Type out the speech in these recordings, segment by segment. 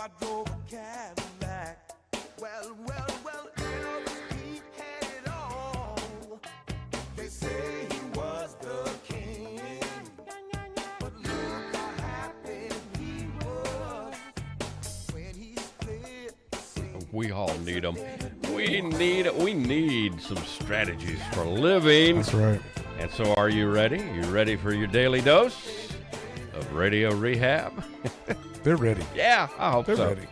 I drove a Cadillac. Well, Elvis, he had it all. They say he was the king, but look how happy he was when he split. We all need them. We need some strategies for living. That's right. And so are you ready? You ready for your daily dose of radio rehab? They're ready. Yeah, I hope They're so. ready.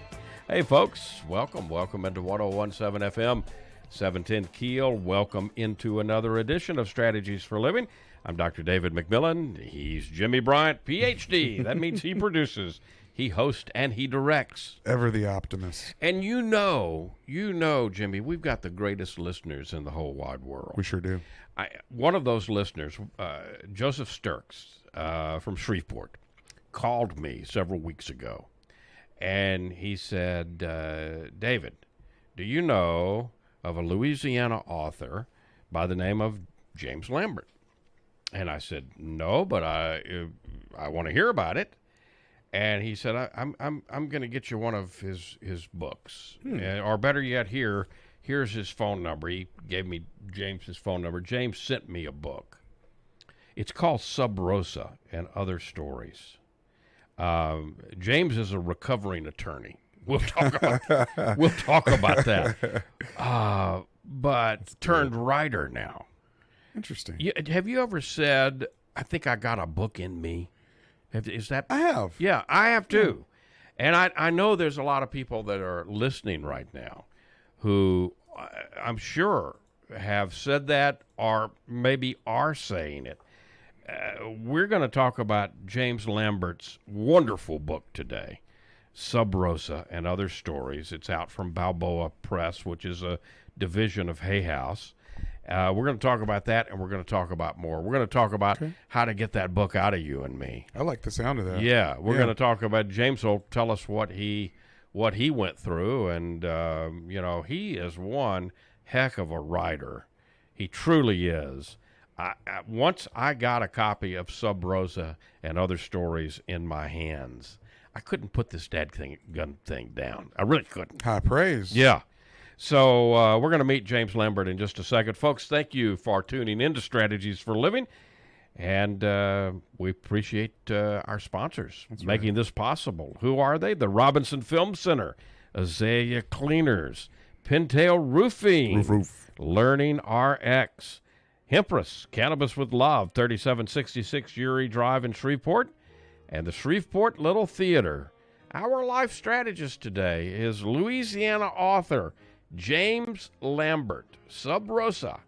Hey, folks, welcome into 101.7 FM, 710 Keel. Welcome into another edition of Strategies for Living. I'm Dr. David McMillian. He's Jimmie Bryant, Ph.D. That means he produces, he hosts, and he directs. Ever the optimist. And you know, Jimmie, we've got the greatest listeners in the whole wide world. We sure do. One of those listeners, Joseph Sturks from Shreveport, called me several weeks ago, and he said, David, do you know of a Louisiana author by the name of James Lambert? And I said, no, but I want to hear about it. And he said, I'm going to get you one of his books, or better yet, here's his phone number. He gave me James's phone number. James sent me a book. It's called Sub Rosa and Other Stories. James is a recovering attorney. We'll talk about that. But turned writer now. Interesting. Have you ever said, I think I got a book in me? Is that? I have. Yeah, I have too. And I know there's a lot of people that are listening right now who I'm sure have said that or maybe are saying it. We're going to talk about James Lambert's wonderful book today, Sub Rosa and Other Stories. It's out from Balboa Press, which is a division of Hay House. We're going to talk about that, and we're going to talk about more. We're going to talk about how to get that book out of you and me. I like the sound of that. Yeah, we're going to talk about, James will tell us what he went through, and he is one heck of a writer. He truly is. Once I got a copy of Sub Rosa and Other Stories in my hands, I couldn't put this gun thing down. I really couldn't. High praise. Yeah. So we're going to meet James Lambert in just a second. Folks, thank you for tuning into Strategies for Living. And we appreciate our sponsors making this possible. Who are they? The Robinson Film Center, Azalea Cleaners, Pintail Roofing, Learning Rx, Hempress, Cannabis with Love, 3766 Uri Drive in Shreveport, and the Shreveport Little Theater. Our life strategist today is Louisiana author James Lambert, Sub Rosa,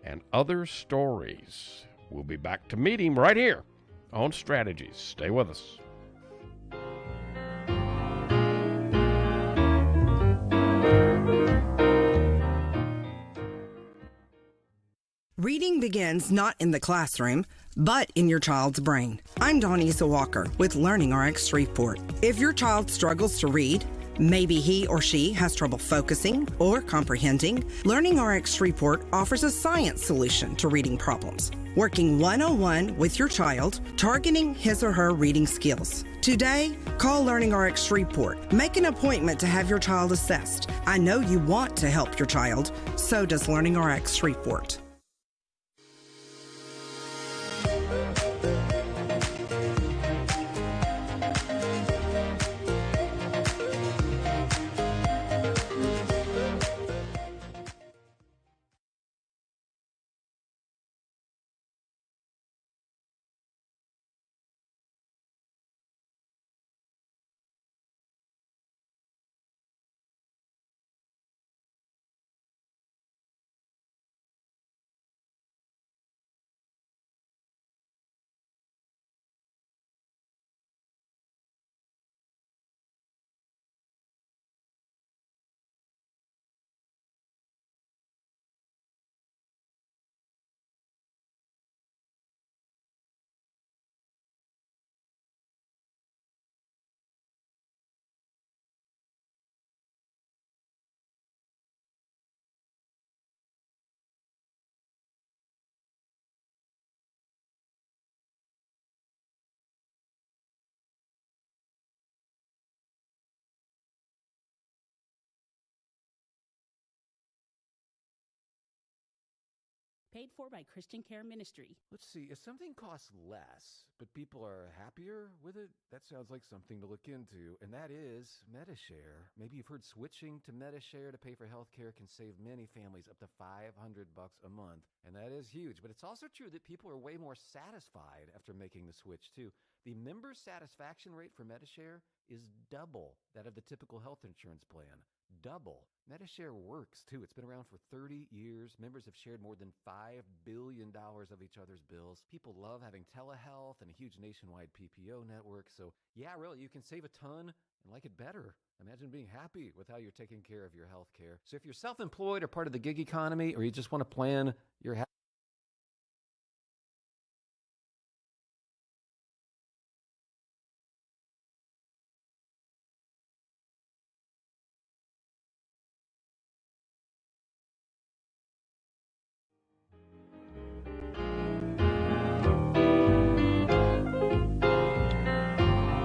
and Other Stories. We'll be back to meet him right here on Strategies. Stay with us. Reading begins not in the classroom, but in your child's brain. I'm Donisa Walker with Learning Rx Shreveport. If your child struggles to read, maybe he or she has trouble focusing or comprehending, Learning Rx Shreveport offers a science solution to reading problems, working one-on-one with your child, targeting his or her reading skills. Today, call Learning Rx Shreveport. Make an appointment to have your child assessed. I know you want to help your child, so does Learning Rx Shreveport. Paid for by Christian Care Ministry. Let's see, if something costs less, but people are happier with it, that sounds like something to look into, and that is MediShare. Maybe you've heard switching to MediShare to pay for health care can save many families up to $500 a month, and that is huge. But it's also true that people are way more satisfied after making the switch, too. The member satisfaction rate for MediShare is double that of the typical health insurance plan. Double. MediShare works, too. It's been around for 30 years. Members have shared more than $5 billion of each other's bills. People love having telehealth and a huge nationwide PPO network. So, yeah, really, you can save a ton and like it better. Imagine being happy with how you're taking care of your health care. So if you're self-employed or part of the gig economy, or you just want to plan your health,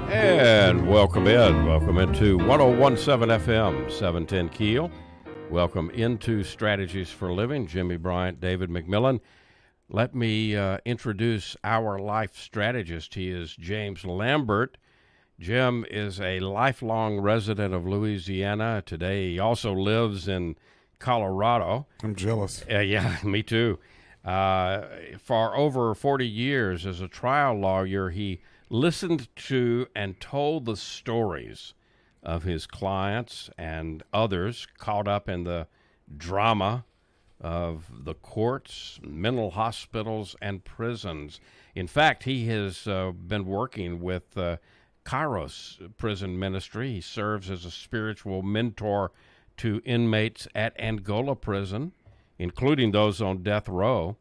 And welcome into 1017 FM, 710 Keel. Welcome into Strategies for Living. Jimmie, Bryant, David, McMillian. Let me introduce our life strategist. He is James Lambert. Jim is a lifelong resident of Louisiana. Today he also lives in Colorado. I'm jealous. Yeah, me too. For over 40 years as a trial lawyer, he listened to and told the stories of his clients and others caught up in the drama of the courts, mental hospitals, and prisons. In fact, he has been working with Kairos Prison Ministry. He serves as a spiritual mentor to inmates at Angola Prison, including those on death row.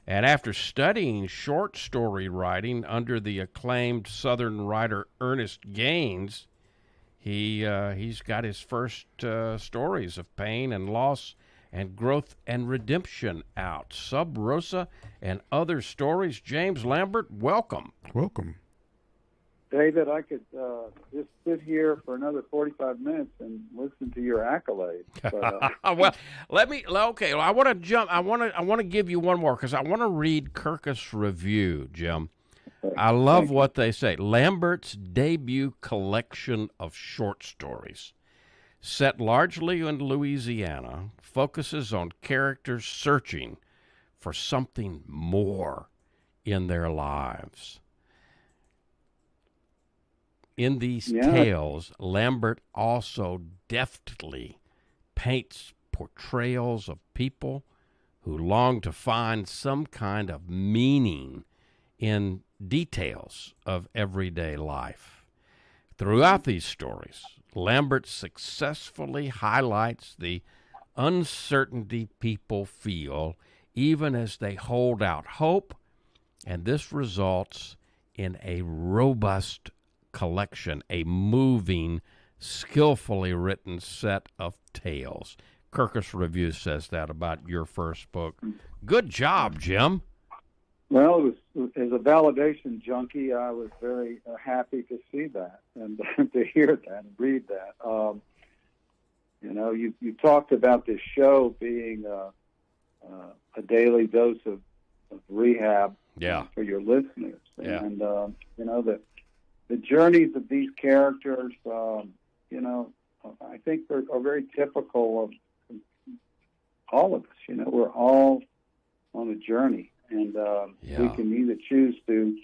And after studying short story writing under the acclaimed Southern writer Ernest Gaines, he's got his first stories of pain and loss and growth and redemption out. Sub Rosa and other stories. James Lambert, welcome. Welcome. David, I could just sit here for another 45 minutes and listen to your accolades. But, well, I want to jump. I want to give you one more because I want to read Kirkus Review, Jim. I love what they say. Lambert's debut collection of short stories, set largely in Louisiana, focuses on characters searching for something more in their lives. In these tales, Lambert also deftly paints portrayals of people who long to find some kind of meaning in details of everyday life. Throughout these stories, Lambert successfully highlights the uncertainty people feel even as they hold out hope, and this results in a robust collection, a moving, skillfully written set of tales. Kirkus Review says that about your first book. Good job, Jim. well, as a validation junkie, I was very happy to see that and to hear that and read that. You talked about this show being a daily dose of rehab for your listeners. Yeah. And, the journeys of these characters, I think are very typical of all of us. We're all on a journey, and we can either choose to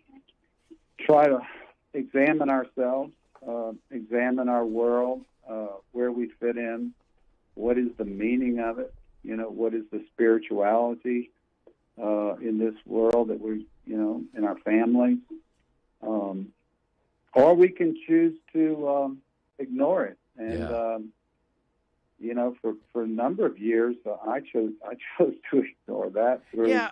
try to examine ourselves, examine our world, where we fit in, what is the meaning of it, what is the spirituality in this world that we, in our families. Or we can choose to ignore it, and for a number of years, I chose to ignore that.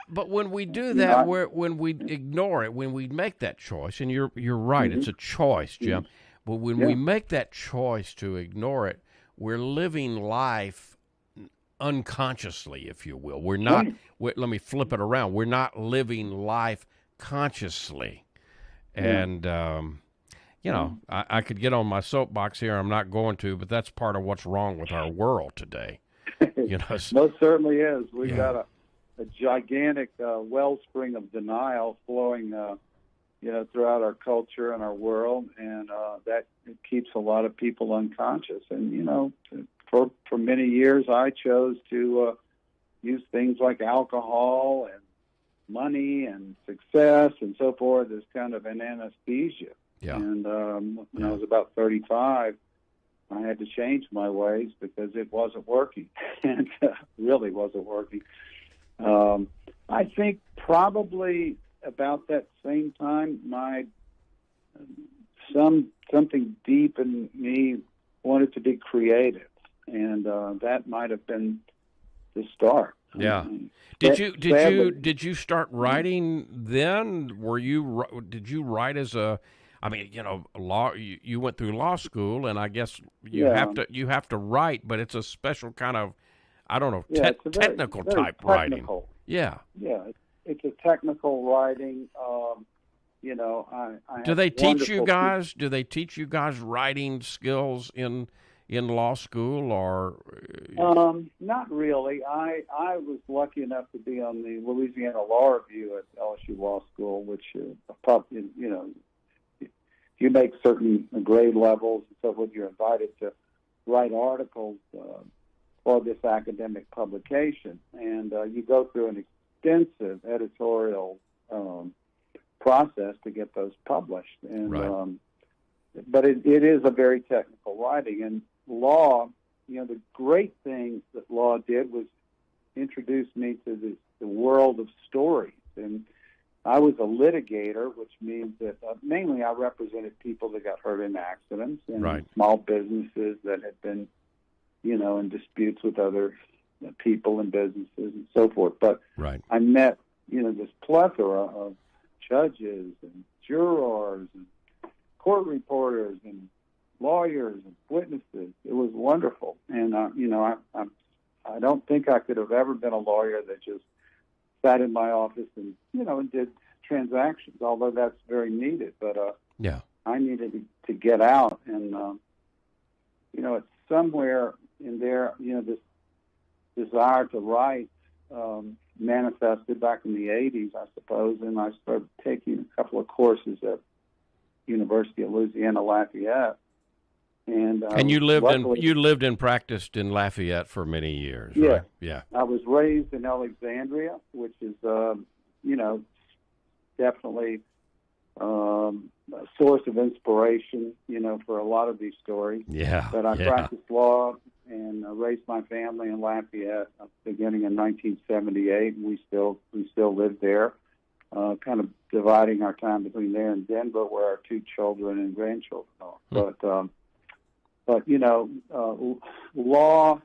But when we do that, when we ignore it, when we make that choice, and you're right, it's a choice, Jim. But when we make that choice to ignore it, we're living life unconsciously, if you will. We're not. Let me flip it around. We're not living life consciously, and. I could get on my soapbox here. I'm not going to, but that's part of what's wrong with our world today. Most certainly is. We've got a gigantic wellspring of denial flowing, throughout our culture and our world, and that keeps a lot of people unconscious. And for many years, I chose to use things like alcohol and money and success and so forth as kind of an anesthesia. Yeah. And when I was about 35, I had to change my ways because it wasn't working, and really wasn't working. I think probably about that same time, something deep in me wanted to be creative, and that might have been the start. Yeah. Did you start writing then? Did you write as a? I mean, law. You went through law school, and I guess you have to write, but it's a special kind of, I don't know, technical type writing. Yeah. Yeah, it's a technical writing. Do they teach you guys? Do they teach you guys writing skills in law school, or? Not really. I was lucky enough to be on the Louisiana Law Review at LSU Law School, which probably, you make certain grade levels and so forth, you're invited to write articles for this academic publication, and you go through an extensive editorial process to get those published. And right. But it is a very technical writing, and law. The great thing that law did was introduce me to the world of stories. And I was a litigator, which means that mainly I represented people that got hurt in accidents and right. small businesses that had been, in disputes with other people and businesses and so forth. But right. I met, this plethora of judges and jurors and court reporters and lawyers and witnesses. It was wonderful. And, I don't think I could have ever been a lawyer that just sat in my office and, and did transactions, although that's very needed. But I needed to get out. And, it's somewhere in there, this desire to write manifested back in the 80s, I suppose. And I started taking a couple of courses at University of Louisiana Lafayette. And you lived and practiced in Lafayette for many years, right? Yeah. I was raised in Alexandria, which is, definitely a source of inspiration, for a lot of these stories. Yeah. But I practiced law and raised my family in Lafayette beginning in 1978. And we still live there, kind of dividing our time between there and Denver, where our 2 children and grandchildren are. But law,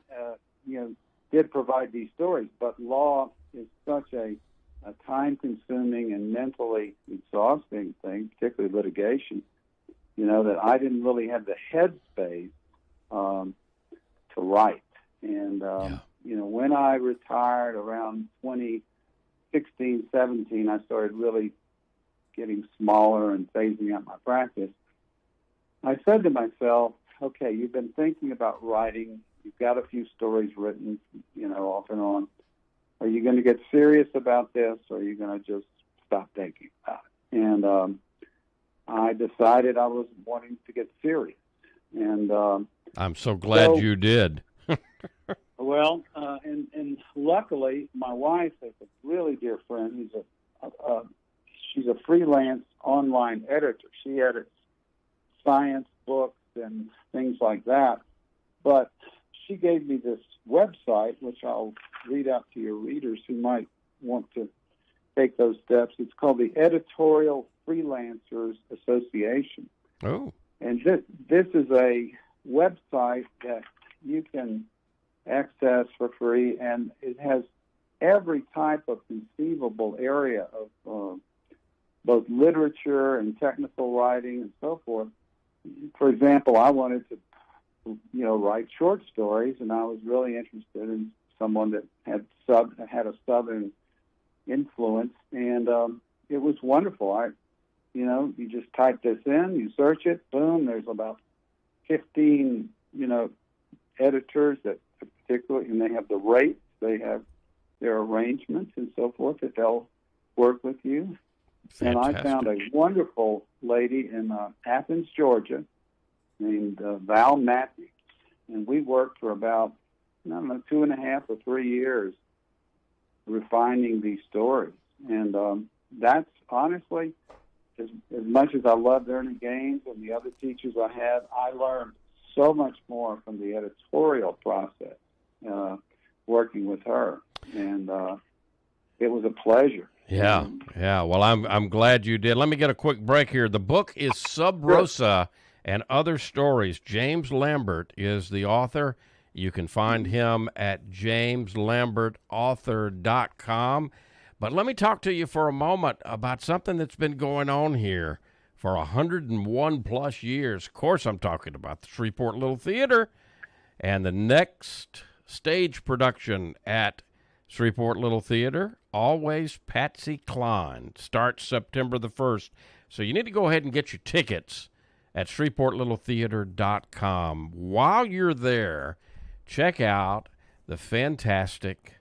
did provide these stories, but law is such a time-consuming and mentally exhausting thing, particularly litigation, that I didn't really have the headspace to write. And, when I retired around 2016, 17, I started really getting smaller and phasing out my practice. I said to myself, okay, you've been thinking about writing. You've got a few stories written, off and on. Are you going to get serious about this, or are you going to just stop thinking about it? And I decided I was wanting to get serious. And I'm so glad you did. Well, and luckily, my wife is a really dear friend. She's a freelance online editor. She edits science books and things like that. But she gave me this website, which I'll read out to your readers who might want to take those steps. It's called the Editorial Freelancers Association. Oh. And this is a website that you can access for free, and it has every type of conceivable area of both literature and technical writing and so forth. For example, I wanted to, write short stories, and I was really interested in someone that had a Southern influence, and it was wonderful. You just type this in, you search it, boom, there's about 15, editors that particularly, and they have the rates, they have their arrangements and so forth, that they'll work with you. Fantastic. And I found a wonderful lady in Athens, Georgia, named Val Matthews. And we worked for about, 2.5 or 3 years refining these stories. And that's honestly, as much as I love Ernie Gaines and the other teachers I had, I learned so much more from the editorial process working with her. And it was a pleasure. Yeah, yeah. Well, I'm glad you did. Let me get a quick break here. The book is Sub Rosa and Other Stories. James Lambert is the author. You can find him at jameslambertauthor.com. But let me talk to you for a moment about something that's been going on here for 101 plus years. Of course, I'm talking about the Shreveport Little Theater and the next stage production at Shreveport Little Theater, Always Patsy Cline, starts September the 1st. So you need to go ahead and get your tickets at ShreveportLittleTheater.com. While you're there, check out the fantastic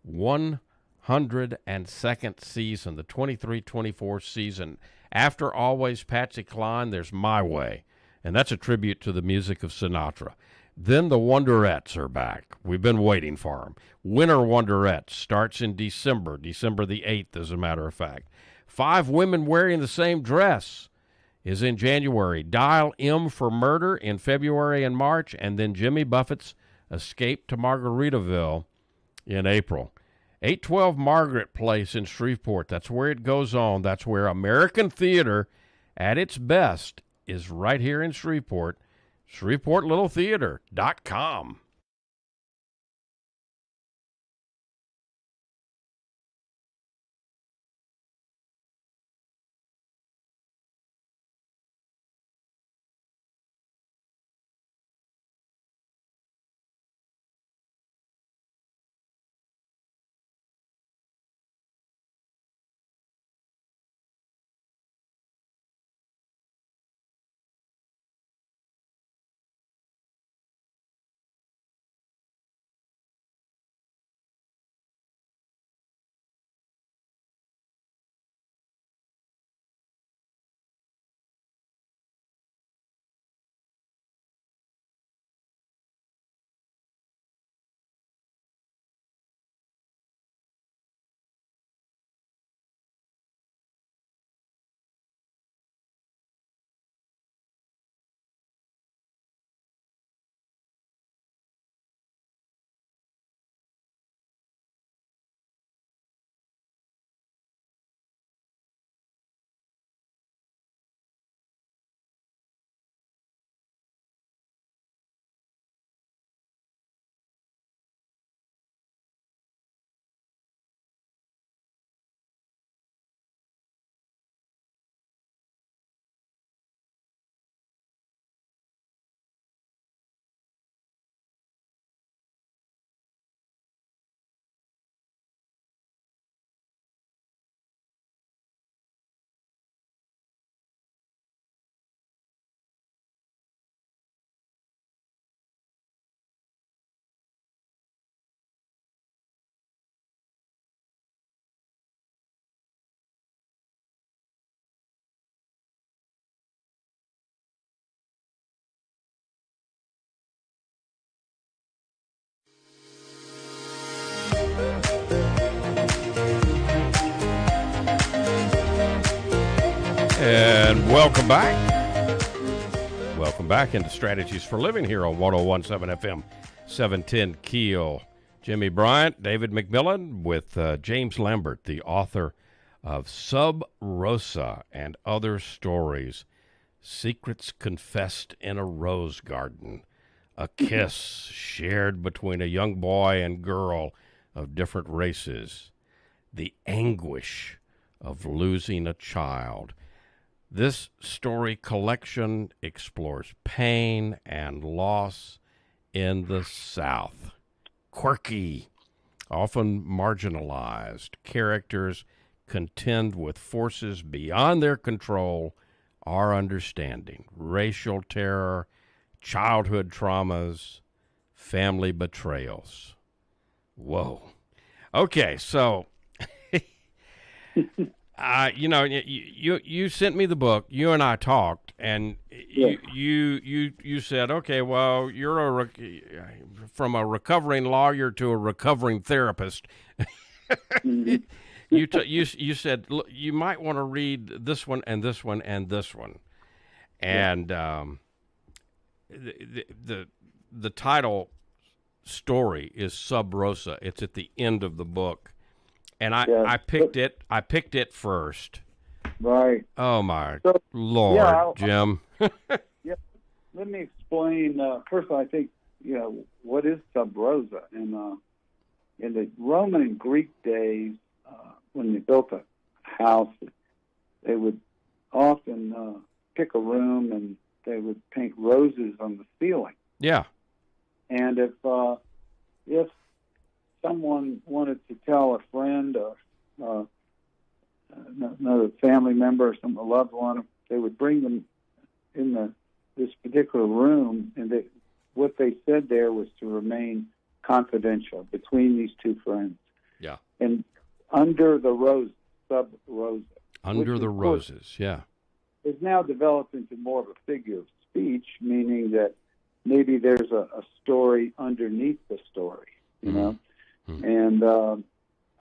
102nd season, the 23-24 season. After Always Patsy Cline, there's My Way, and that's a tribute to the music of Sinatra. Then the Wonderettes are back. We've been waiting for them. Winter Wonderettes starts in December the 8th, as a matter of fact. 5 Women Wearing the Same Dress is in January. Dial M for Murder in February and March, and then Jimmy Buffett's Escape to Margaritaville in April. 812 Margaret Place in Shreveport. That's where it goes on. That's where American theater at its best is, right here in Shreveport. ShreveportLittleTheater.com. And welcome back. Welcome back into Strategies for Living here on 101.7 FM, 710 Keel. Jimmie Bryant, David McMillian with James Lambert, the author of Sub Rosa and Other Stories. Secrets Confessed in a Rose Garden. A kiss shared between a young boy and girl of different races. The anguish of losing a child. This story collection explores pain and loss in the South. Quirky, often marginalized characters contend with forces beyond their control or understanding. Racial terror, childhood traumas, family betrayals. Whoa. Okay, so you sent me the book. You and I talked, and you said, okay, well, you're from a recovering lawyer to a recovering therapist. Mm-hmm. You said, look, you might want to read this one and this one and this one, and the title story is Sub Rosa. It's at the end of the book, and I picked it first. Right. Oh my So, Lord, Jim. Yeah. Let me explain. First, I think what is Sub Rosa, and in the Roman and Greek days, when they built a house, they would often pick a room and they would paint roses on the ceiling. Yeah. And if someone wanted to tell a friend or another family member or a loved one, they would bring them in this particular room, and what they said there was to remain confidential between these two friends. Yeah. And under the rose, Sub Rosa. Under the roses, yeah. Is now developed into more of a figure of speech, meaning that maybe there's a story underneath the story, you know. Mm-hmm.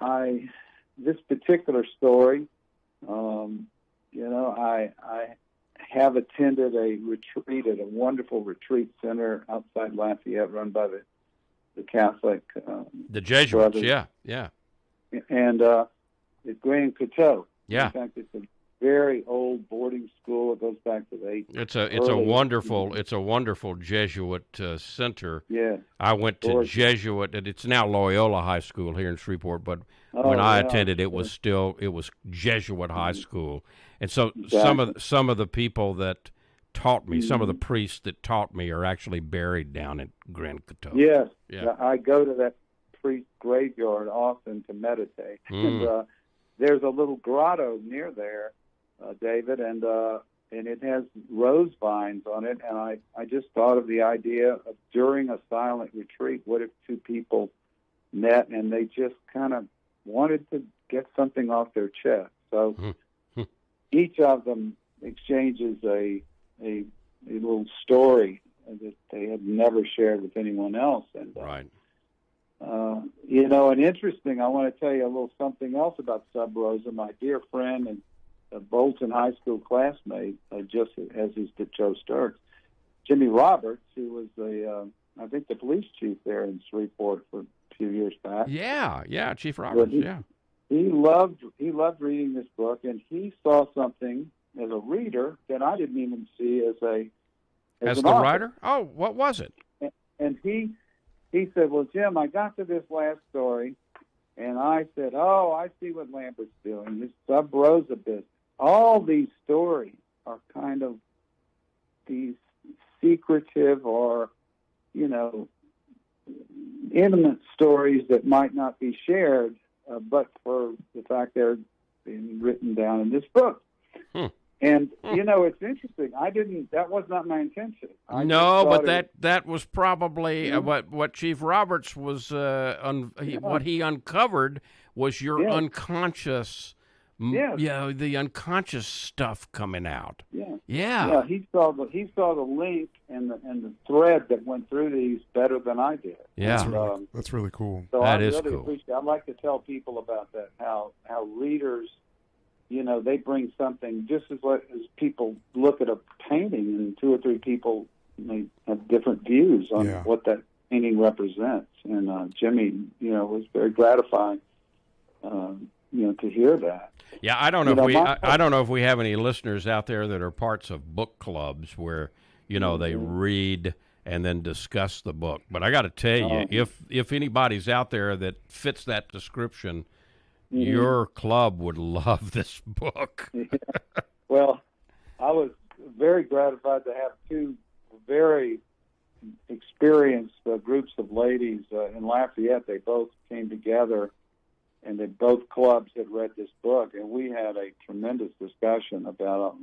And this particular story, I have attended a retreat at a wonderful retreat center outside Lafayette, run by the Catholic, the Jesuits, brothers. yeah. And it's Grand Coteau. Yeah. In fact, it's a very old boarding school. It goes back to the 80s. It's a wonderful Jesuit center. Yeah. I went to Jesuit, and it's now Loyola High School here in Shreveport, but when I attended, it was Jesuit High School. And so some of the people that taught me, some of the priests that taught me are actually buried down at Grand Coteau. Yes. Yeah. I go to that priest graveyard often to meditate. And there's a little grotto near there, David, and it has rose vines on it. And I just thought of the idea of, during a silent retreat, what if two people met and they just kind of wanted to get something off their chest? So each of them exchanges a little story that they had never shared with anyone else. And right. And interesting, I want to tell you a little something else about Sub Rosa. My dear friend and a Bolton High School classmate, just as is Joe Sturks, Jimmie Roberts, who was I think the police chief there in Shreveport for a few years back. Yeah, Chief Roberts, He loved reading this book, and he saw something as a reader that I didn't even see as the author. writer. Oh, what was it? And he said, well, Jim, I got to this last story, and I said, oh, I see what Lambert's doing, this Sub Rosa business. All these stories are kind of these secretive or, intimate stories that might not be shared, but for the fact they're being written down in this book. And, it's interesting. That was not my intention. No, but that was probably what Chief Roberts was, what he uncovered was your unconscious, the unconscious stuff coming out. Yeah. He saw the link and the thread that went through these better than I did. Yeah. That's really cool. So that I is really cool. appreciate. I'd like to tell people about that. How readers, they bring something, just as people look at a painting and two or three people may have different views on what that painting represents. And Jimmie, was very gratifying, to hear that. Yeah, I don't know I don't know if we have any listeners out there that are parts of book clubs where, they read and then discuss the book. But I got to tell you, if anybody's out there that fits that description, your club would love this book. Well, I was very gratified to have two very experienced groups of ladies in Lafayette. They both came together, and both clubs had read this book, and we had a tremendous discussion about,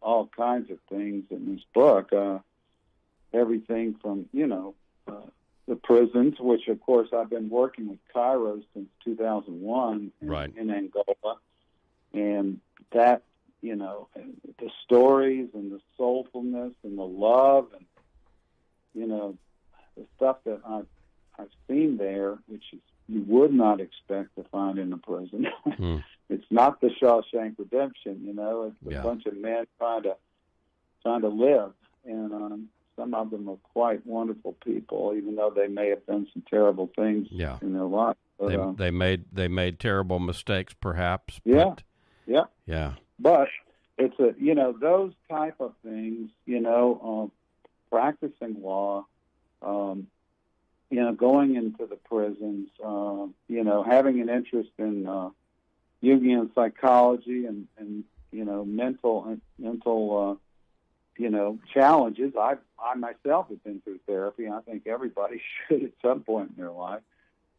all kinds of things in this book. Everything from, the prisons, which of course I've been working with Cairo since 2001 in Angola, and that, you know, and the stories and the soulfulness and the love and, you know, the stuff that I've seen there, which is you would not expect to find in a prison. It's not the Shawshank Redemption, you know. It's a bunch of men trying to live, and some of them are quite wonderful people, even though they may have done some terrible things in their life. But, they made terrible mistakes, perhaps. Yeah. But it's you know, those type of things, you know, practicing law, you know, going into the prisons, you know, having an interest in Jungian psychology and you know, mental you know, challenges. I myself have been through therapy. I think everybody should at some point in their life.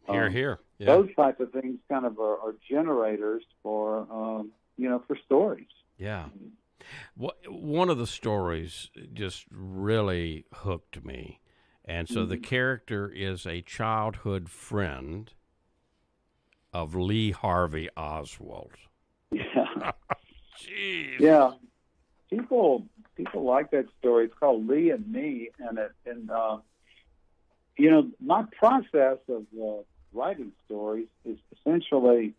Here. Yeah. Those type of things kind of are generators for you know, for stories. Yeah. One of the stories just really hooked me. And so the character is a childhood friend of Lee Harvey Oswald. Yeah. Jeez. Yeah. People like that story. It's called Lee and Me, and you know, my process of writing stories is essentially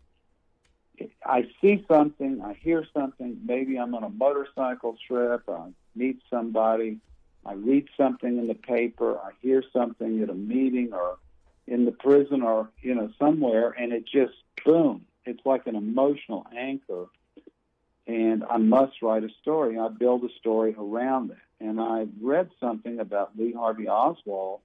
I see something, I hear something, maybe I'm on a motorcycle trip, I meet somebody, I read something in the paper, I hear something at a meeting or in the prison or, you know, somewhere, and it just, boom, it's like an emotional anchor, and I must write a story. I build a story around it. And I read something about Lee Harvey Oswald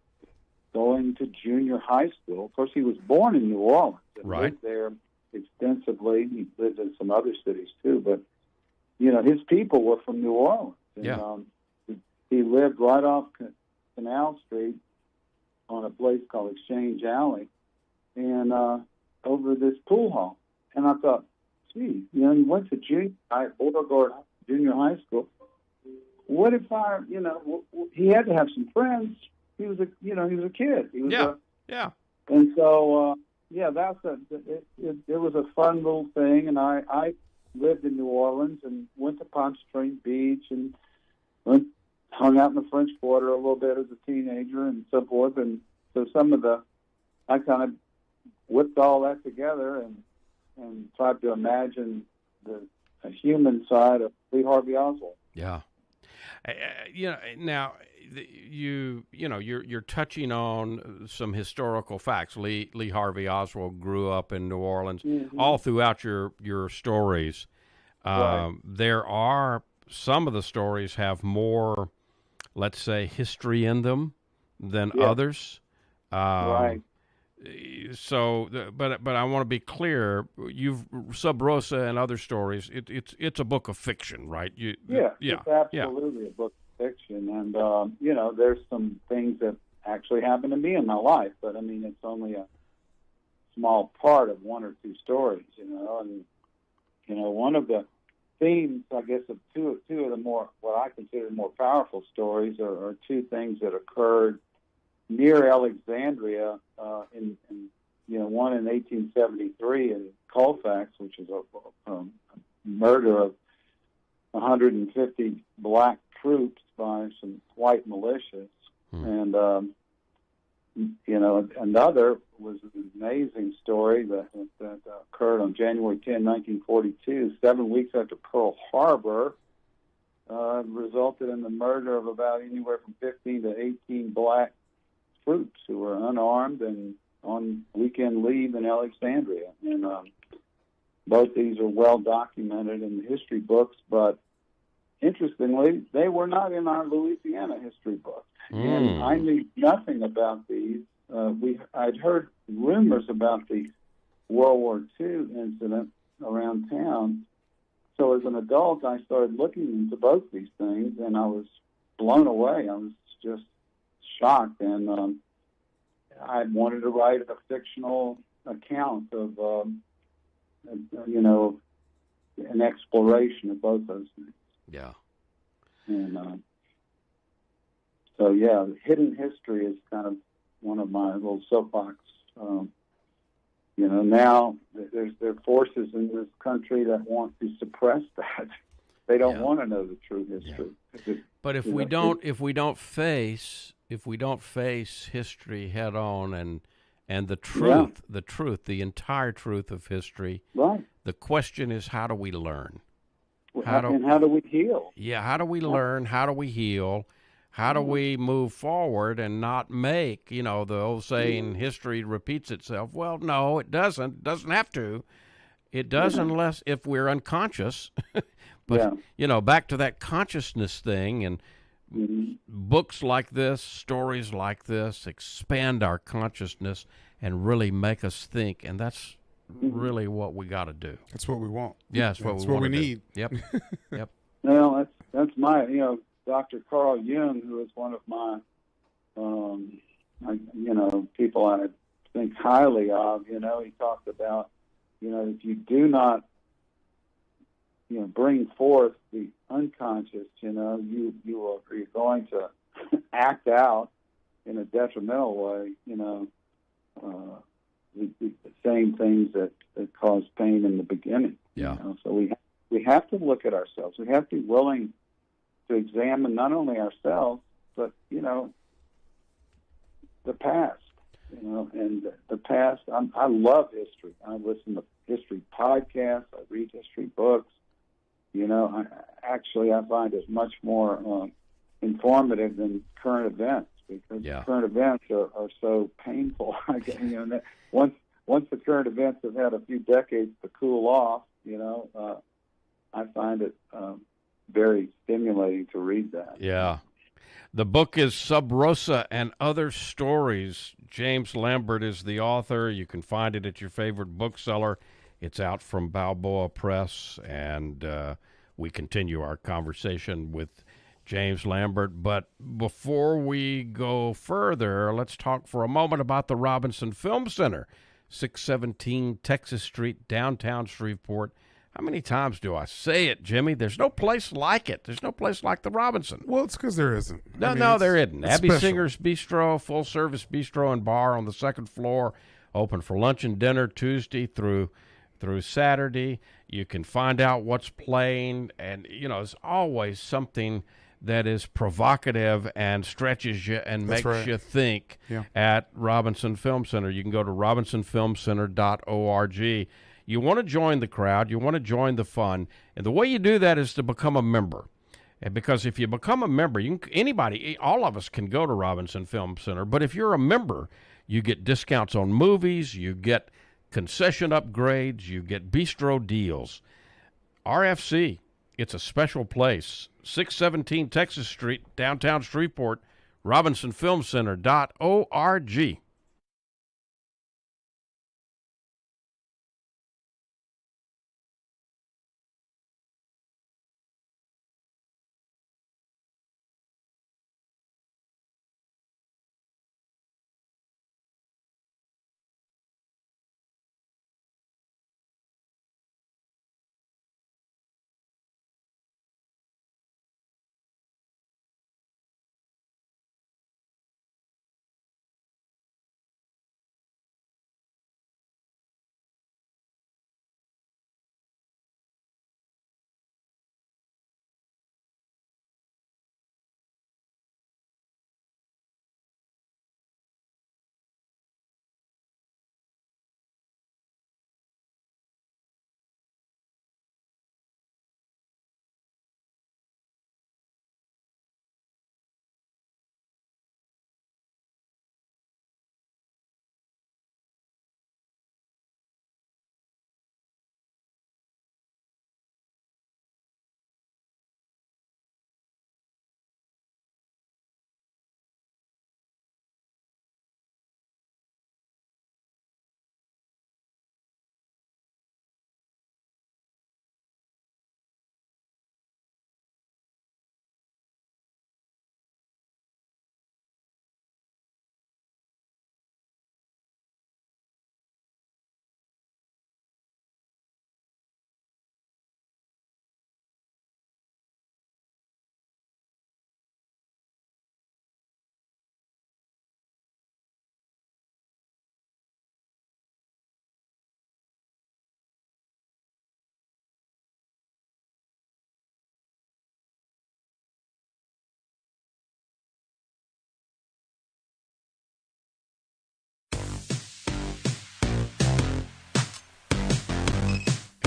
going to junior high school. Of course, he was born in New Orleans and lived there extensively. He lived in some other cities, too. But, you know, his people were from New Orleans. And, he lived right off Canal Street on a place called Exchange Alley and over this pool hall. And I thought, gee, you know, he went to junior high school. What if you know, he had to have some friends. He was a kid. He was And so, it was a fun little thing. And I lived in New Orleans and went to Palm Springs Beach and hung out in the French Quarter a little bit as a teenager and so forth. And so I kind of whipped all that together and tried to imagine a human side of Lee Harvey Oswald. Yeah. You know, now you're touching on some historical facts. Lee Harvey Oswald grew up in New Orleans. All throughout your stories, there are some of the stories have more, let's say, history in them than others. So, but I want to be clear. You've Sub Rosa and other stories. It's a book of fiction, right? It's absolutely a book of fiction, and you know, there's some things that actually happened to me in my life, but I mean, it's only a small part of one or two stories, you know. And you know, one of the themes, I guess, of two of the more what I consider more powerful stories are two things that occurred near Alexandria, in you know, one in 1873 in Colfax, which is a murder of 150 black troops by some white militias, and you know, another was an amazing story that occurred on January 10, 1942, 7 weeks after Pearl Harbor. Resulted in the murder of about anywhere from 15 to 18 black troops who were unarmed and on weekend leave in Alexandria. And both these are well documented in the history books, but interestingly, they were not in our Louisiana history books. And I knew nothing about these. I'd heard rumors about the World War II incident around town. So as an adult, I started looking into both these things, and I was blown away. I was just shocked, and I wanted to write a fictional account of, you know, an exploration of both those things. Yeah. And so, yeah, hidden history is kind of one of my little soapbox. Now there are forces in this country that want to suppress that. They don't want to know the true history. Yeah. But if we don't face history head on and the truth, the entire truth of history, right. The question is, how do we learn? How do we heal? Yeah, how do we learn? How do we heal? How do we move forward and not make, the old saying, history repeats itself? Well, no, it doesn't. It doesn't have to. It does unless if we're unconscious. But, back to that consciousness thing, and books like this, stories like this, expand our consciousnness and really make us think. And that's really what we got to do. That's what we want. Yeah, that's what we need. Yep. Yep. Well, that's my, Dr. Carl Jung, who is one of my, people I think highly of. He talked about, if you do not, bring forth the unconscious, you're going to act out in a detrimental way, the same things that cause pain in the beginning. Yeah. So we have to look at ourselves. We have to be willing to examine not only ourselves, but, the past, and the past. I love history. I listen to history podcasts. I read history books. I find it much more informative than current events, because current events are so painful. Once the current events have had a few decades to cool off, I find it very stimulating to read that. Yeah. The book is Sub Rosa and Other Stories. James Lambert is the author. You can find it at your favorite bookseller. It's out from Balboa Press, and we continue our conversation with James Lambert. But before we go further, let's talk for a moment about the Robinson Film Center, 617 Texas Street, downtown Shreveport. How many times do I say it, Jimmy? There's no place like it. There's no place like the Robinson. Well, it's because there isn't. No, there isn't. Abby special. Singer's Bistro, full-service bistro and bar on the second floor, open for lunch and dinner Tuesday through Saturday. You can find out what's playing, and, there's always something that is provocative and stretches you and makes you think at Robinson Film Center. You can go to robinsonfilmcenter.org. You want to join the crowd. You want to join the fun. And the way you do that is to become a member. And because if you become a member, all of us can go to Robinson Film Center. But if you're a member, you get discounts on movies, you get concession upgrades, you get bistro deals. RFC, it's a special place. 617 Texas Street, downtown Shreveport, robinsonfilmcenter.org.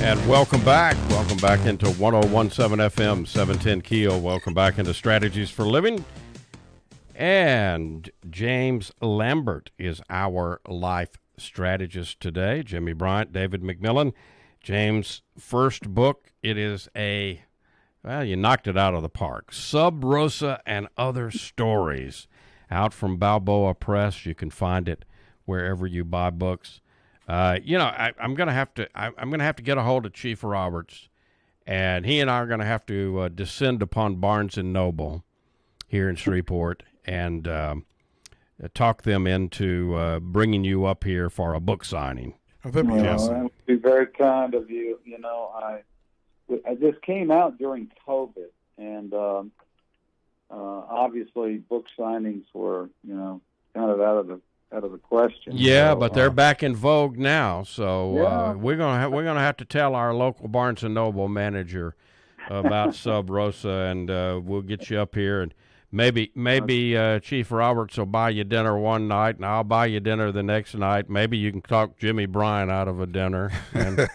And welcome back. Welcome back into 101.7 FM, 710 Keel. Welcome back into Strategies for Living. And James Lambert is our life strategist today. Jimmie Bryant, David McMillian. James' first book, it is you knocked it out of the park. Sub Rosa and Other Stories, out from Balboa Press. You can find it wherever you buy books. I'm gonna have to get a hold of Chief Roberts, and he and I are gonna have to descend upon Barnes and Noble here in Shreveport and talk them into bringing you up here for a book signing. Oh, that'd be awesome. That would be very kind of you. I just came out during COVID, and obviously book signings were kind of out of the question. Yeah, so, but they're back in vogue now. So yeah. we're gonna have to tell our local Barnes and Noble manager about Sub Rosa, and we'll get you up here, and maybe Chief Roberts will buy you dinner one night, and I'll buy you dinner the next night. Maybe you can talk Jimmie Bryant out of a dinner. And,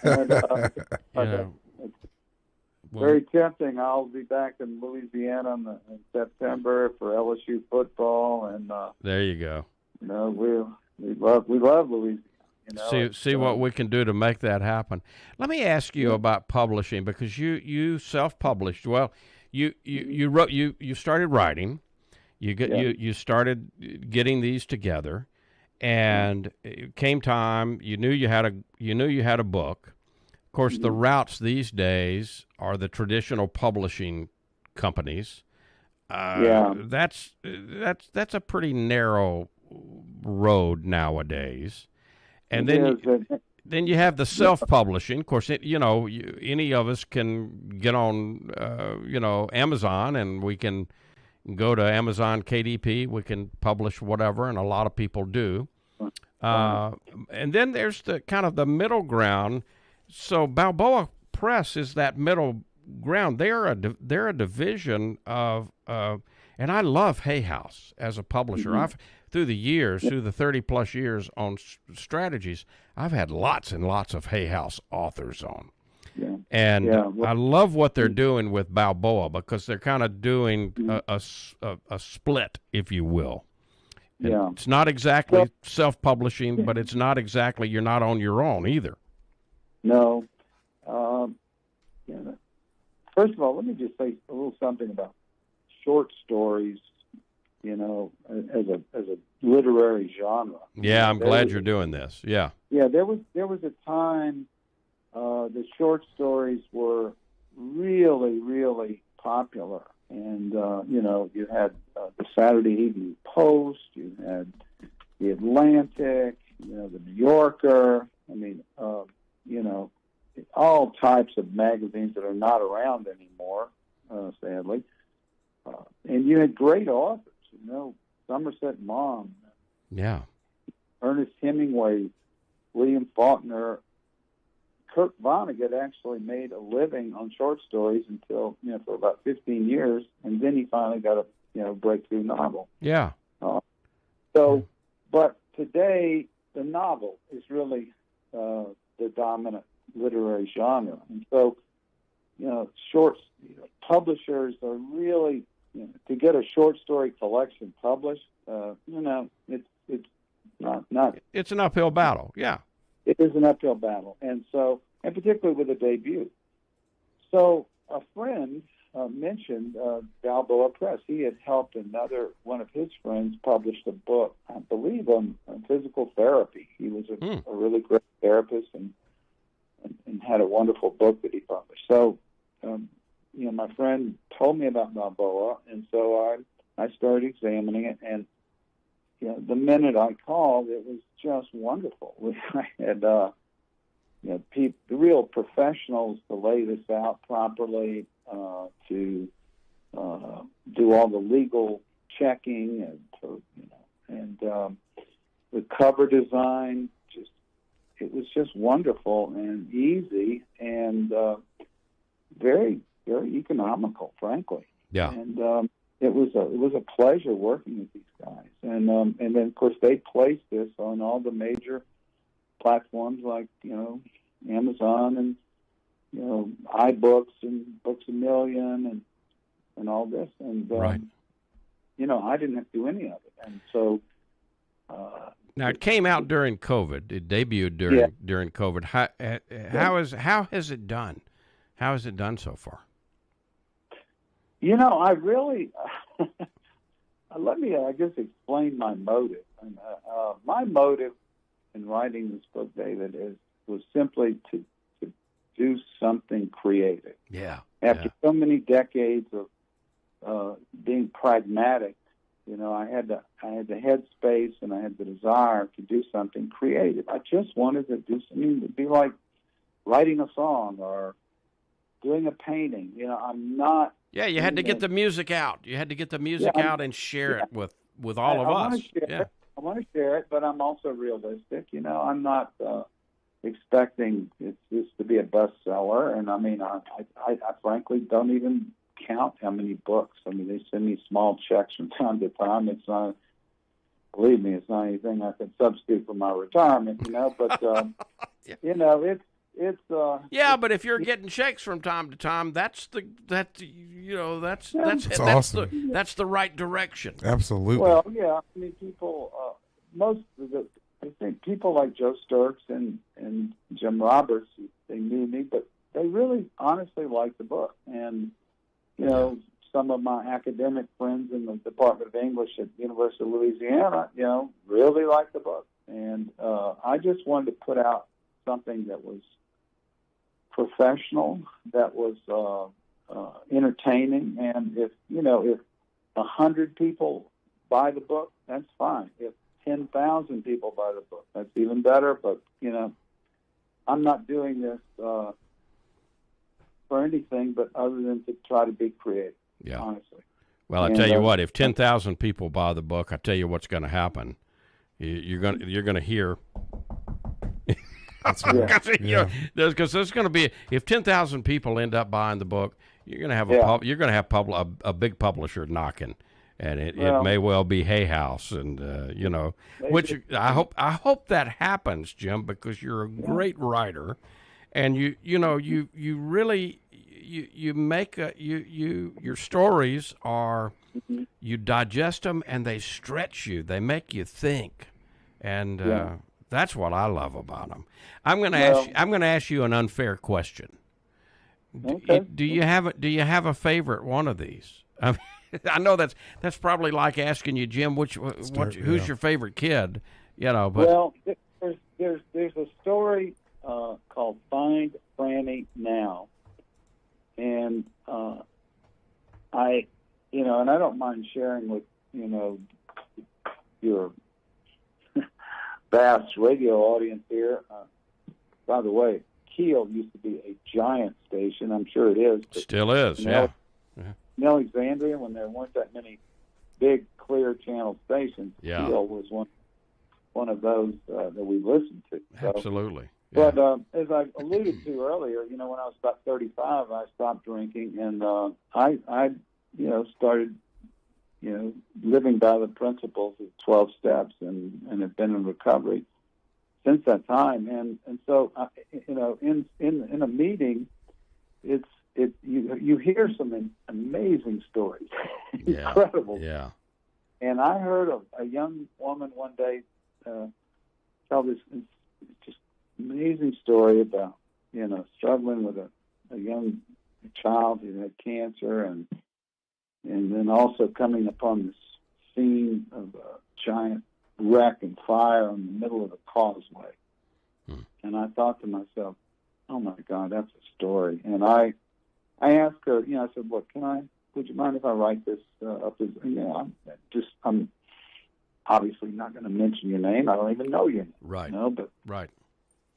very tempting. I'll be back in Louisiana in September for LSU football, and there you go. We love Louisiana. See what we can do to make that happen. Let me ask you about publishing, because you self-published. Well, you wrote, you started writing. You started getting these together, and it came time. You knew you had a book. Of course, the routes these days are the traditional publishing companies. That's a pretty narrow road nowadays. And then you have the self-publishing. Of course, any of us can get on Amazon, and we can go to Amazon KDP. We can publish whatever, and a lot of people do. And then there's the kind of the middle ground. So Balboa Press is that middle ground. They're a division of and I love Hay House as a publisher. Mm-hmm. Through the 30-plus years on strategies, I've had lots and lots of Hay House authors on. Yeah. And I love what they're doing with Balboa, because they're kind of doing a split, if you will. And it's not exactly self-publishing, but it's not exactly you're not on your own either. No. First of all, let me just say a little something about short stories, as a literary genre. Yeah, I'm glad you're doing this. Yeah. Yeah, there was a time the short stories were really, really popular. And, you had the Saturday Evening Post, you had the Atlantic, the New Yorker. I mean, all types of magazines that are not around anymore, sadly. And you had great authors, Somerset Maugham, Ernest Hemingway, William Faulkner. Kurt Vonnegut actually made a living on short stories until, for about 15 years, and then he finally got a breakthrough novel. Yeah. But today, the novel is really the dominant literary genre. And so, publishers are really, to get a short story collection published, it's not. It's an uphill battle. Yeah. It is an uphill battle, and particularly with a debut. So a friend mentioned Balboa Press. He had helped one of his friends publish a book, I believe, on physical therapy. He was a really great therapist and had a wonderful book that he published. So, my friend told me about Balboa, and so I started examining it, and the minute I called, it was just wonderful. I had the real professionals to lay this out properly, to do all the legal checking, and the cover design. It was just wonderful and easy, and very, very economical, frankly. Yeah. And it was a pleasure working with these guys, and then of course they placed this on all the major platforms like Amazon iBooks and Books A Million and all this. And, right. I didn't have to do any of it. And so... now, it came out during COVID. It debuted during COVID. How has it done? How has it done so far? I really... let me, explain my motive. And, my motive in writing this book, David, was simply to do something creative. Yeah. After so many decades of being pragmatic, I had the headspace and I had the desire to do something creative. I just wanted to do something. It'd be like writing a song or doing a painting. I'm not. Yeah, you had to get the music out. You had to get the music out and share it with all of us. I want to share it, but I'm also realistic. I'm not expecting this to be a bestseller. And I frankly don't even count how many books. They send me small checks from time to time. It's not, believe me, it's not anything I can substitute for my retirement. But it's but if you're getting checks from time to time, that's awesome. That's the right direction. Absolutely. Well, yeah. People, I think people like Joe Sturks and Jim Roberts, they knew me, but they really honestly liked the book. And some of my academic friends in the Department of English at the University of Louisiana, really liked the book. And I just wanted to put out something that was professional, that was entertaining. And if 100 people buy the book, that's fine. If 10,000 people buy the book, that's even better. But, I'm not doing this for anything but other than to try to be creative, honestly. Well, I tell you what, if 10,000 people buy the book, I tell you what's going to happen. You're going to hear. That's right. Because there's going to be, if 10,000 people end up buying the book, you're going to have a big publisher knocking, and it may well be Hay House, and which I hope that happens, Jim, because you're a great writer, and you really make your stories are, you digest them and they stretch you, they make you think, and that's what I love about them. I'm going to ask you an unfair question. Okay. Do you have a favorite one of these? I know that's probably like asking you, Jim, who's your favorite kid? But well, there's a story called Find Franny Now, and I don't mind sharing with your vast radio audience here. By the way, Kiel used to be a giant station. I'm sure it is. Still is, In Alexandria, when there weren't that many big clear channel stations, Kiel was one of those that we listened to. So, absolutely. Yeah. But as I alluded to earlier, when I was about 35, I stopped drinking, and I started living by the principles of 12 steps, and have been in recovery since that time. And so in a meeting, you hear some amazing stories, incredible. Yeah. And I heard a young woman one day tell this just amazing story about struggling with a young child who had cancer, and then also coming upon this scene of a giant wreck and fire in the middle of the causeway. And I thought to myself, oh my God, that's a story. And I asked her, I said, look, would you mind if I write this up as, I'm obviously not going to mention your name. I don't even know your name. Right. But right.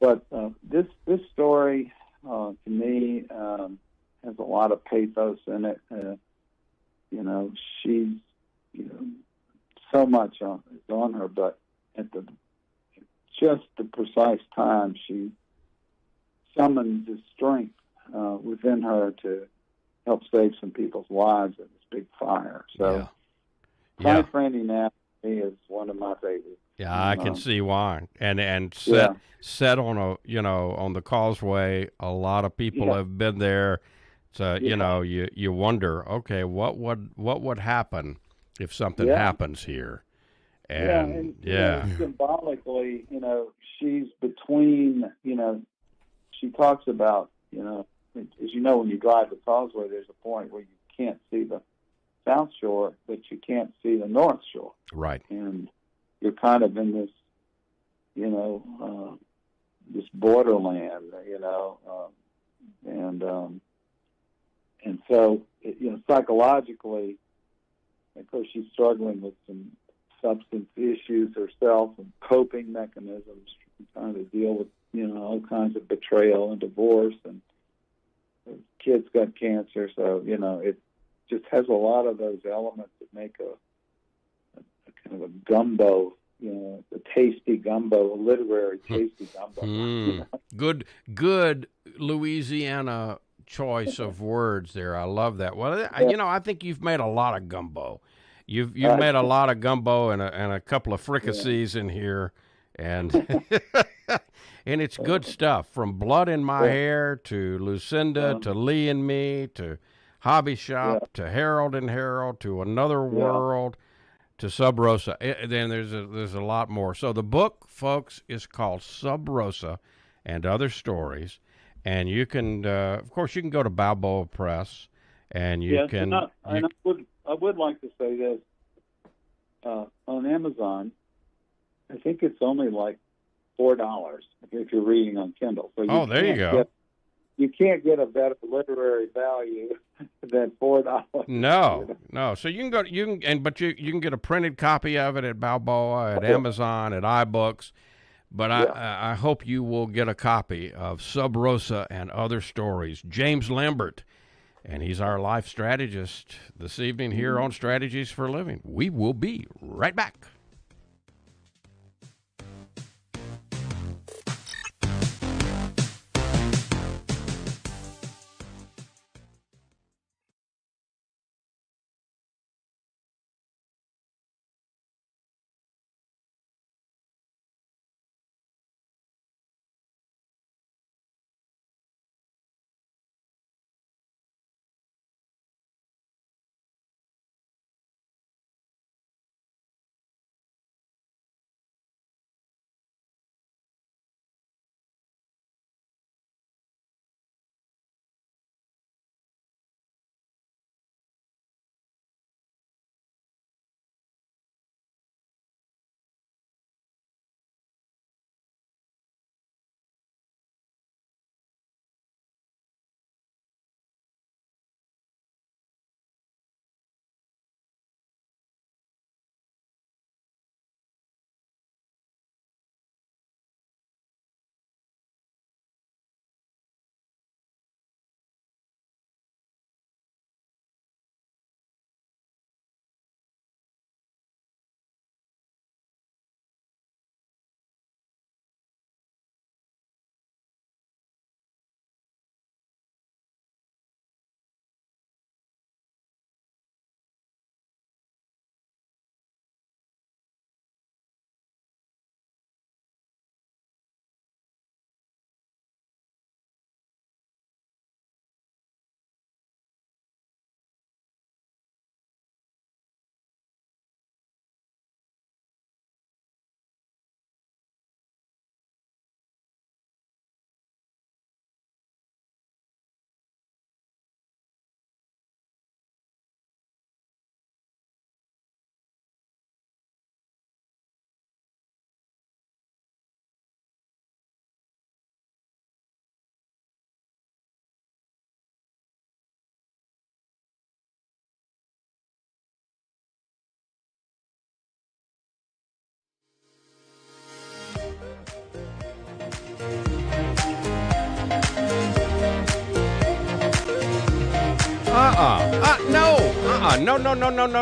But this story, to me, has a lot of pathos in it. She's, so much is on her, but at just the precise time, she summoned the strength within her to help save some people's lives in this big fire. So, Find Franny Now me is one of my favorites. Yeah, I can see why. And set on on the causeway, a lot of people have been there. So you wonder, okay, what would happen if something happens here? And symbolically, she's between, she talks about, as you know, when you drive the causeway, there's a point where you can't see the South Shore, but you can't see the North Shore. Right. And you're kind of in this, this borderland, and so, psychologically, of course, she's struggling with some substance issues herself and coping mechanisms, trying to deal with, all kinds of betrayal and divorce, and the kid's got cancer, so, it just has a lot of those elements that make a kind of a gumbo, a tasty gumbo, a literary tasty gumbo. Good Louisiana choice of words there. I love that. Well, I think you've made a lot of gumbo. You've made a lot of gumbo and a couple of fricassees in here, and and it's good stuff. From Blood in My Hair to Lucinda to Lee and Me to Hobby Shop to Harold and Harold to Another World to Sub Rosa. Then there's a lot more. So the book, folks, is called Sub Rosa and Other Stories, and you can, of course, you can go to Balboa Press, and you can. I would like to say this on Amazon. I think it's only like $4 if you're reading on Kindle. So there you go. You can't get a better literary value than $4. No. So you can go. But you can get a printed copy of it at Balboa, at Amazon, at iBooks. But I hope you will get a copy of Sub Rosa and Other Stories. James Lambert, and he's our life strategist this evening here on Strategies for a Living. We will be right back.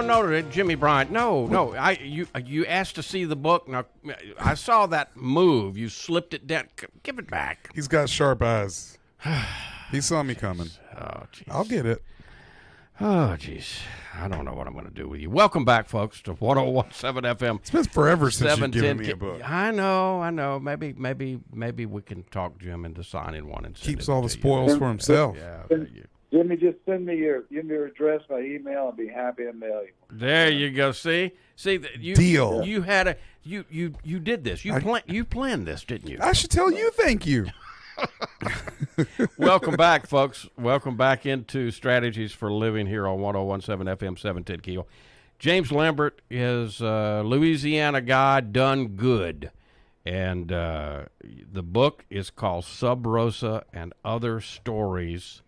No, Jimmie Bryant. No. You asked to see the book. Now, I saw that move. You slipped it down. Give it back. He's got sharp eyes. He saw me coming. Oh, geez. I'll get it. Oh, geez. I don't know what I'm going to do with you. Welcome back, folks, to 101.7 FM. It's been forever since you've given 710 me a book. I know. Maybe we can talk Jim into signing one and Keeps all the spoils for himself. Yeah. Jimmy, just send me your address by email. I'll be happy to mail you. There you go. See, you Deal. You had you did this. You planned this, didn't you? I should tell you thank you. Welcome back, folks. Welcome back into Strategies for Living here on 101.7 FM 710 Keel. James Lambert is a Louisiana guy done good. And the book is called Sub Rosa and Other Stories.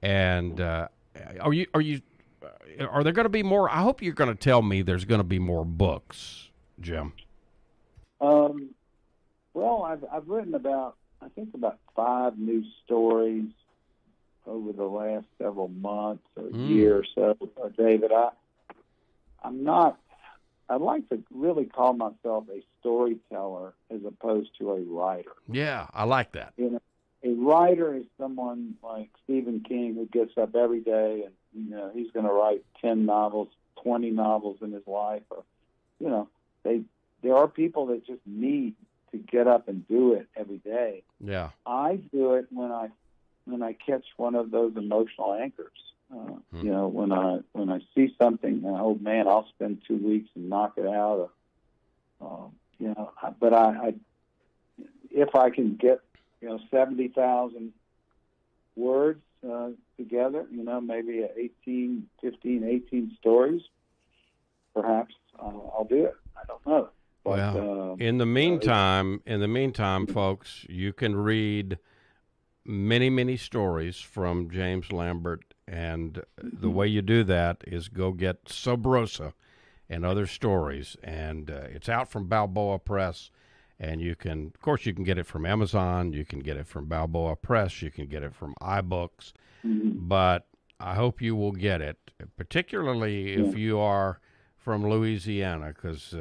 And are there going to be more? I hope you're going to tell me there's going to be more books, Jim. Well, I've written about 5 new stories over the last several months or year or so, David. I'd like to really call myself a storyteller as opposed to a writer. Yeah, I like that. You know, a writer is someone like Stephen King who gets up every day and, he's going to write 10 novels, 20 novels in his life. Or, there are people that just need to get up and do it every day. Yeah. I do it when I catch one of those emotional anchors. When I see something, oh man, I'll spend 2 weeks and knock it out. But I if I can get 70,000 words together, maybe 18 stories, perhaps I'll do it. I don't know. But, well, in the meantime, folks, you can read many, many stories from James Lambert, and the way you do that is go get Sub Rosa and Other Stories, and it's out from Balboa Press, and you can get it from Amazon, you can get it from Balboa Press, you can get it from iBooks, but I hope you will get it, particularly if you are from Louisiana, because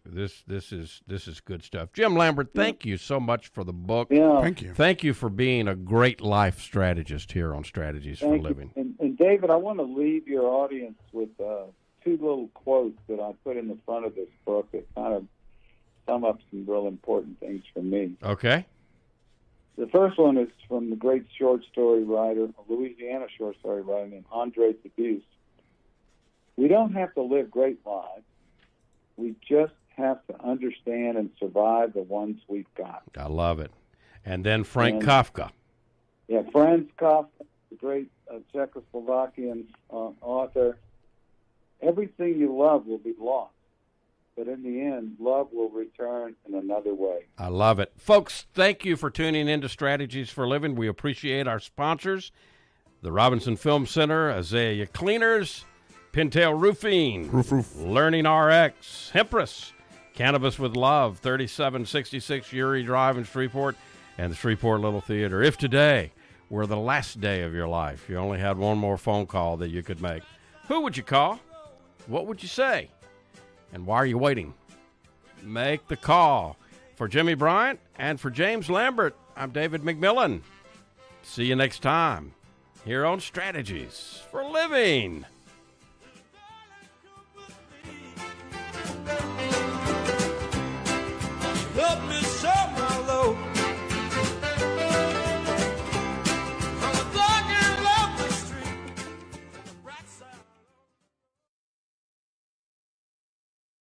this is good stuff. Jim Lambert, thank you so much for the book. Yeah. Thank you. Thank you for being a great life strategist here on Strategies for Living. And David, I want to leave your audience with 2 little quotes that I put in the front of this book that kind of sum up some real important things for me. Okay. The first one is from the great short story writer, a Louisiana short story writer named Andre Dubus. We don't have to live great lives. We just have to understand and survive the ones we've got. I love it. And then Franz Kafka. Yeah, Franz Kafka, the great Czechoslovakian author. Everything you love will be lost, but in the end, love will return in another way. I love it. Folks, thank you for tuning in to Strategies for Living. We appreciate our sponsors, the Robinson Film Center, Azalea Cleaners, Pintail Roofing, Learning Rx, Hempress, Cannabis with Love, 3766 Uri Drive in Shreveport, and the Shreveport Little Theater. If today were the last day of your life, you only had one more phone call that you could make, who would you call? What would you say? And why are you waiting? Make the call. For Jimmie Bryant and for James Lambert, I'm David McMillian. See you next time here on Strategies for Living.